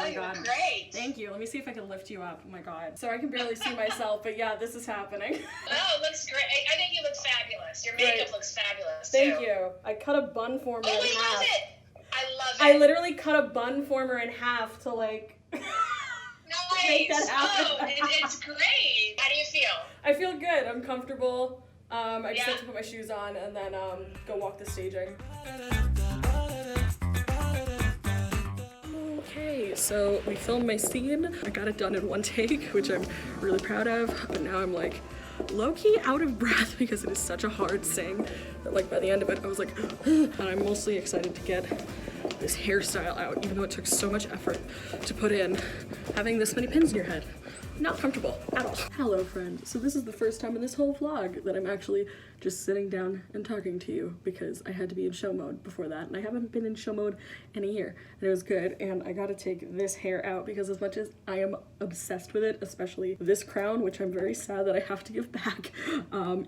my you God. look great. Thank you. Let me see if I can lift you up. Oh my God. So I can barely see myself, but yeah, this is happening. Oh, it looks great. I think you look fabulous. Your makeup looks fabulous, Thank too. you. I cut a bun former in Oh, I half. love it. I love it. I literally cut a bun former in half to like make that Nice. happen. Oh, it's great. How do you feel? I feel good. I'm comfortable. I just Yeah. have to put my shoes on and then go walk the staging. Okay, so we filmed my scene. I got it done in one take, which I'm really proud of, but now I'm like low-key out of breath because it is such a hard sing that like by the end of it I was like and I'm mostly excited to get this hairstyle out, even though it took so much effort to put in. Having this many pins in your head, not comfortable at all. Hello friend, so this is the first time in this whole vlog that I'm actually just sitting down and talking to you because I had to be in show mode before that, and I haven't been in show mode in a year, and it was good. And I gotta take this hair out because as much as I am obsessed with it, especially this crown, which I'm very sad that I have to give back,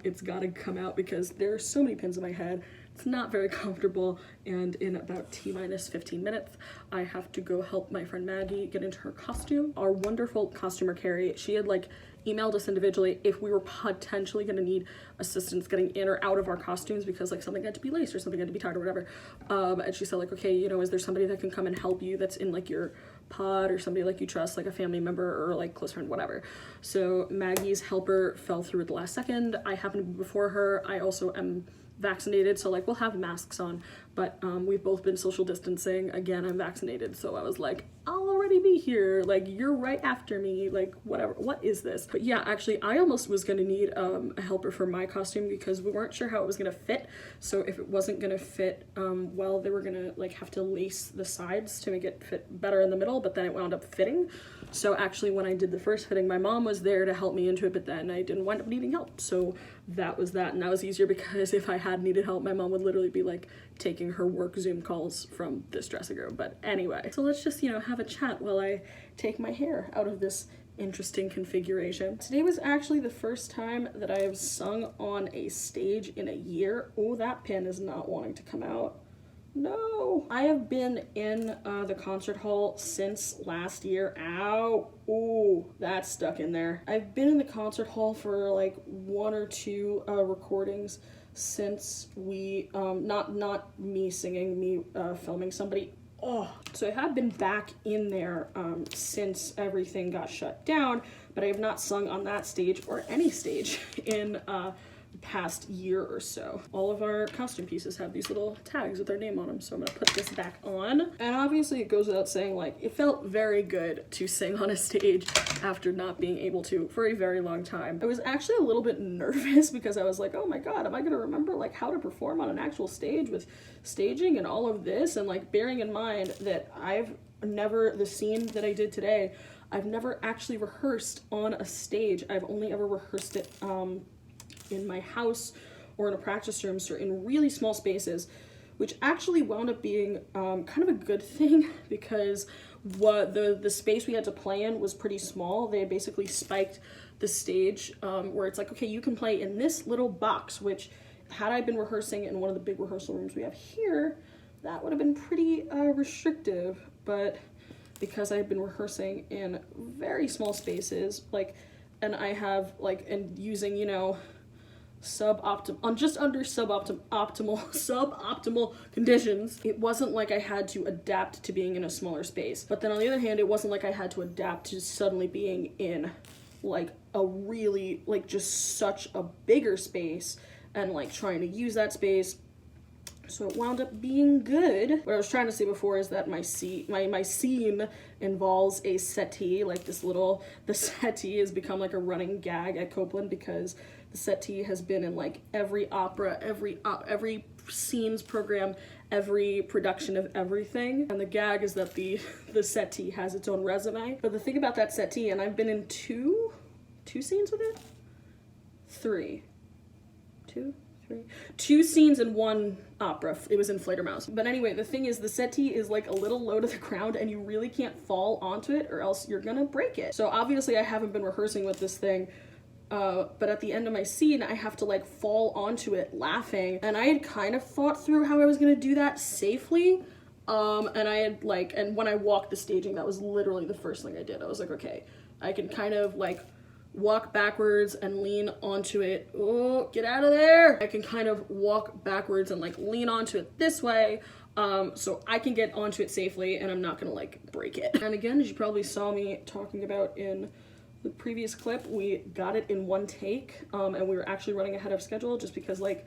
it's gotta come out because there are so many pins in my head. It's not very comfortable, and in about T-minus 15 minutes, I have to go help my friend Maggie get into her costume. Our wonderful costumer, Carrie, she had like emailed us individually if we were potentially gonna need assistance getting in or out of our costumes because like something had to be laced or something had to be tied or whatever. And she said like, okay, you know, is there somebody that can come and help you that's in like your pod or somebody like you trust, like a family member or like close friend, whatever. So Maggie's helper fell through at the last second. I happened to be before her. I also am vaccinated, so like we'll have masks on, but we've both been social distancing. Again, I'm vaccinated, so I was like, I'll already be here, like you're right after me, like whatever, what is this? But yeah, actually I almost was gonna need a helper for my costume because we weren't sure how it was gonna fit. So if it wasn't gonna fit well, they were gonna like have to lace the sides to make it fit better in the middle, but then it wound up fitting. So actually when I did the first fitting, my mom was there to help me into it, but then I didn't wind up needing help. So that was that, and that was easier because if I had needed help, my mom would literally be like taking her work Zoom calls from this dressing room. But anyway, so let's just, you know, have a chat while I take my hair out of this interesting configuration. Today was actually the first time that I have sung on a stage in a year. Oh, that pin is not wanting to come out. No. I have been in the concert hall since last year. Ow. Ooh, that's stuck in there. I've been in the concert hall for like one or two recordings since we, not me singing, me filming somebody. Oh, so I have been back in there since everything got shut down, but I have not sung on that stage or any stage in past year or so. All of our costume pieces have these little tags with their name on them, so I'm gonna put this back on. And obviously it goes without saying, like, it felt very good to sing on a stage after not being able to for a very long time. I was actually a little bit nervous because I was like, oh my god, am I gonna remember like how to perform on an actual stage with staging and all of this? And like bearing in mind that the scene that I did today, I've never actually rehearsed on a stage. I've only ever rehearsed it in my house or in a practice room, so in really small spaces, which actually wound up being kind of a good thing because what the space we had to play in was pretty small. They basically spiked the stage where it's like, okay, you can play in this little box, which had I been rehearsing in one of the big rehearsal rooms we have here, that would have been pretty restrictive. But because I've been rehearsing in very small spaces, like, and I have like, and using, you know, just under suboptimal conditions, it wasn't like I had to adapt to being in a smaller space. But then on the other hand, it wasn't like I had to adapt to suddenly being in like a really, like, just such a bigger space and like trying to use that space. So it wound up being good. What I was trying to say before is that my scene involves a settee, like the settee has become like a running gag at Copeland because the settee has been in like every opera, every scenes program, every production of everything. And the gag is that the settee has its own resume. But the thing about that settee, and I've been in two scenes with it? Two scenes in one opera. It was in Fledermaus. But anyway, the thing is, the settee is like a little low to the ground and you really can't fall onto it or else you're gonna break it. So obviously I haven't been rehearsing with this thing, but at the end of my scene, I have to like fall onto it laughing. And I had kind of thought through how I was gonna do that safely, And I had like, and when I walked the staging, that was literally the first thing I did. I was like, okay, I can kind of like walk backwards and lean onto it. Oh, get out of there. I can kind of walk backwards and like lean onto it this way. So I can get onto it safely and I'm not gonna like break it. And again, as you probably saw me talking about in the previous clip, we got it in one take, and we were actually running ahead of schedule just because like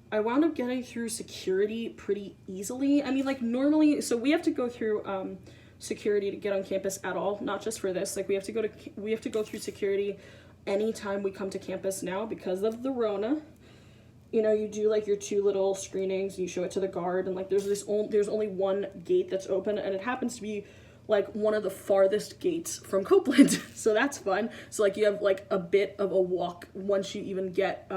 I wound up getting through security pretty easily. I mean, like normally, so we have to go through security to get on campus at all, not just for this. Like we have to go through security anytime we come to campus now because of the Rona. You know, you do like your 2 little screenings, you show it to the guard, and like there's only one gate that's open, and it happens to be like one of the farthest gates from Copeland. So that's fun. So like you have like a bit of a walk once you even get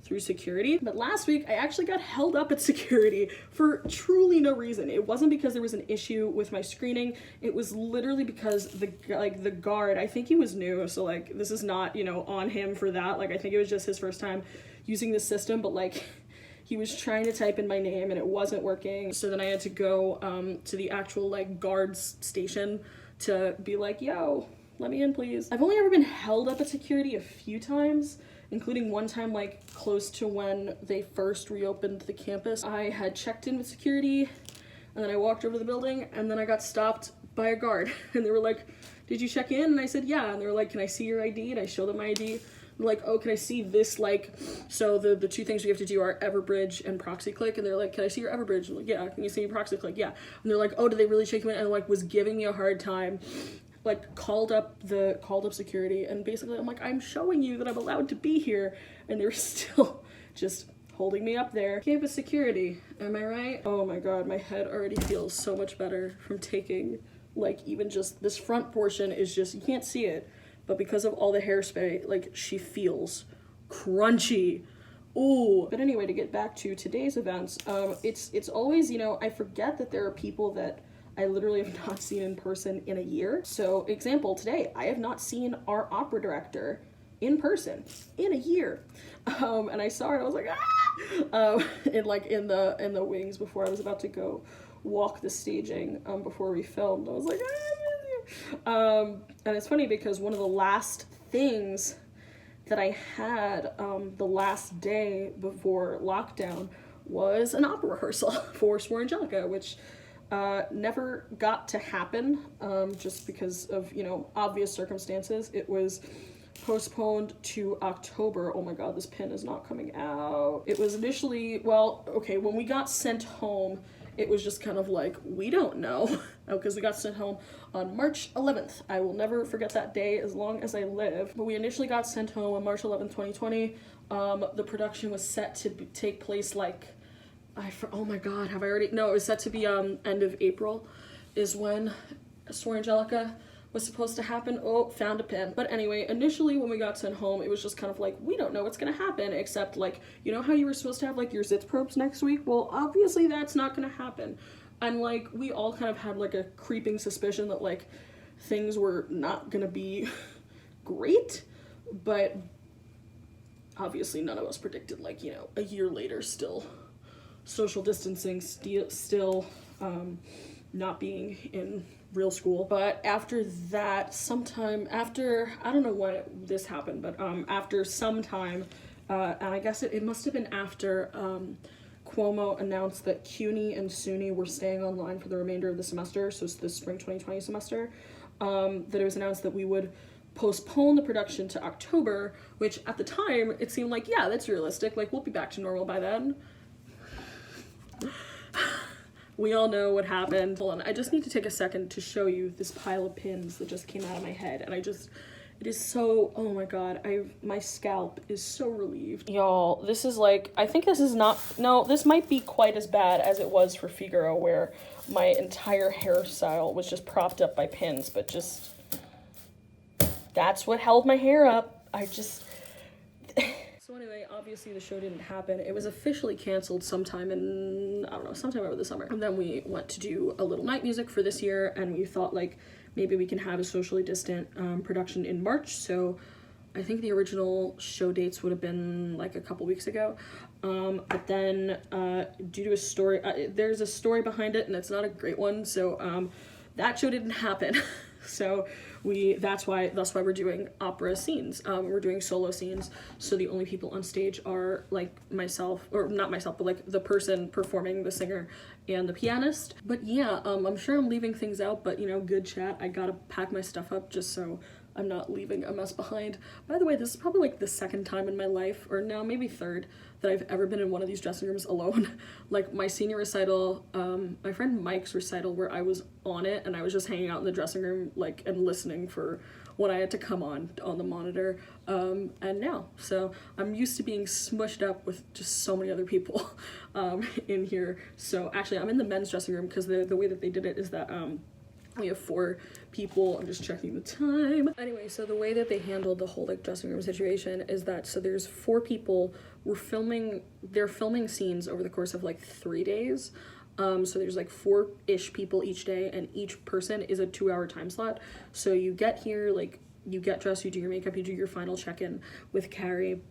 through security. But last week I actually got held up at security for truly no reason. It wasn't because there was an issue with my screening. It was literally because the guard, I think he was new, so like this is not, you know, on him for that. Like I think it was just his first time using the system, but like he was trying to type in my name and it wasn't working. So then I had to go to the actual like guards station to be like, yo, let me in please. I've only ever been held up at security a few times, including one time like close to when they first reopened the campus. I had checked in with security and then I walked over to the building and then I got stopped by a guard and they were like, did you check in? And I said, yeah. And they were like, can I see your ID? And I showed them my ID. I'm like, oh, can I see this, like, so the 2 things we have to do are Everbridge and ProxyClick, and they're like, can I see your Everbridge? I'm like, yeah. Can you see your ProxyClick? Yeah. And they're like, oh, did they really check you in? And like was giving me a hard time, like called up security, and basically I'm like, I'm showing you that I'm allowed to be here, and they're still just holding me up there. Campus security, am I right? Oh my god, my head already feels so much better from taking, like, even just this front portion is just, you can't see it, but because of all the hairspray, like, she feels crunchy. Ooh. But anyway, to get back to today's events, it's always, you know, I forget that there are people that I literally have not seen in person in a year. So, example, today, I have not seen our opera director in person in a year. And I saw her and I was like, ah! In the wings before I was about to go walk the staging before we filmed. I was like, ah! And it's funny because one of the last things that I had the last day before lockdown was an opera rehearsal for Suor Angelica, which never got to happen just because of, you know, obvious circumstances. It was postponed to October. Oh my god, this pin is not coming out. It was initially, well, okay, when we got sent home, it was just kind of like, we don't know, because we got sent home on March 11th. I will never forget that day as long as I live. But we initially got sent home on March 11th, 2020. The production was set to take place like, oh my god, have I already? No, it was set to be end of April is when Suor Angelica was supposed to happen. Oh, found a pin. But anyway, initially when we got sent home, it was just kind of like, we don't know what's gonna happen, except like, you know how you were supposed to have like your zits probes next week? Well, obviously that's not gonna happen. And like, we all kind of had like a creeping suspicion that like things were not gonna be great, but obviously none of us predicted like, you know, a year later still social distancing, still not being in real school. But after that, sometime after, I don't know when this happened, but after some time, and I guess it must have been after Cuomo announced that CUNY and SUNY were staying online for the remainder of the semester, so it's the spring 2020 semester, that it was announced that we would postpone the production to October, which at the time, it seemed like, yeah, that's realistic, like, we'll be back to normal by then. We all know what happened. Hold on, I just need to take a second to show you this pile of pins that just came out of my head, and it is so, oh my god, my scalp is so relieved. Y'all, this is like, I think this is not, no, this might be quite as bad as it was for Figaro, where my entire hairstyle was just propped up by pins, but just, that's what held my hair up. So anyway, obviously the show didn't happen. It was officially canceled sometime in, I don't know, sometime over the summer. And then we went to do a little night music for this year, and we thought like maybe we can have a socially distant production in March. So I think the original show dates would have been like a couple weeks ago. But then due to a story, there's a story behind it and it's not a great one. So that show didn't happen. So that's why we're doing opera scenes. We're doing solo scenes. So the only people on stage are like myself, or not myself, but like the person performing, the singer and the pianist. But yeah, I'm sure I'm leaving things out, but you know, good chat. I gotta pack my stuff up just so I'm not leaving a mess behind. By the way, this is probably like the second time in my life, or now maybe third, that I've ever been in one of these dressing rooms alone. Like my senior recital, my friend Mike's recital, where I was on it and I was just hanging out in the dressing room like and listening for when I had to come on the monitor. And now, so I'm used to being smushed up with just so many other people in here. So actually I'm in the men's dressing room because the way that they did it is that we have 4 people. I'm just checking the time. Anyway, so the way that they handled the whole like dressing room situation is that, so there's 4 people. They're filming scenes over the course of like 3 days. So there's like 4-ish people each day, and each person is a 2-hour time slot. So you get here, like you get dressed, you do your makeup, you do your final check-in with Carrie,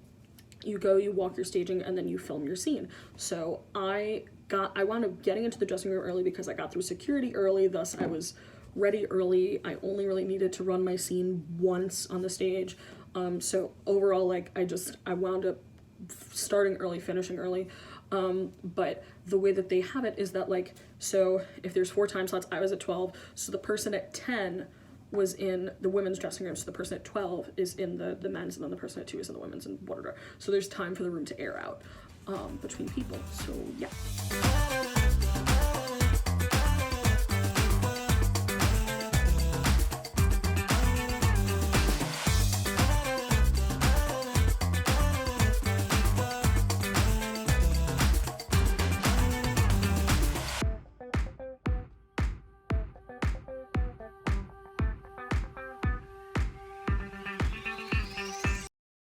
you go, you walk your staging, and then you film your scene. So I wound up getting into the dressing room early because I got through security early, thus I was ready early. I only really needed to run my scene once on the stage. So overall, like I wound up starting early, finishing early. But the way that they have it is that like, so if there's 4 time slots, I was at 12. So the person at 10 was in the women's dressing room. So the person at 12 is in the men's, and then the person at 2 is in the women's, and whatever. So there's time for the room to air out between people. So yeah.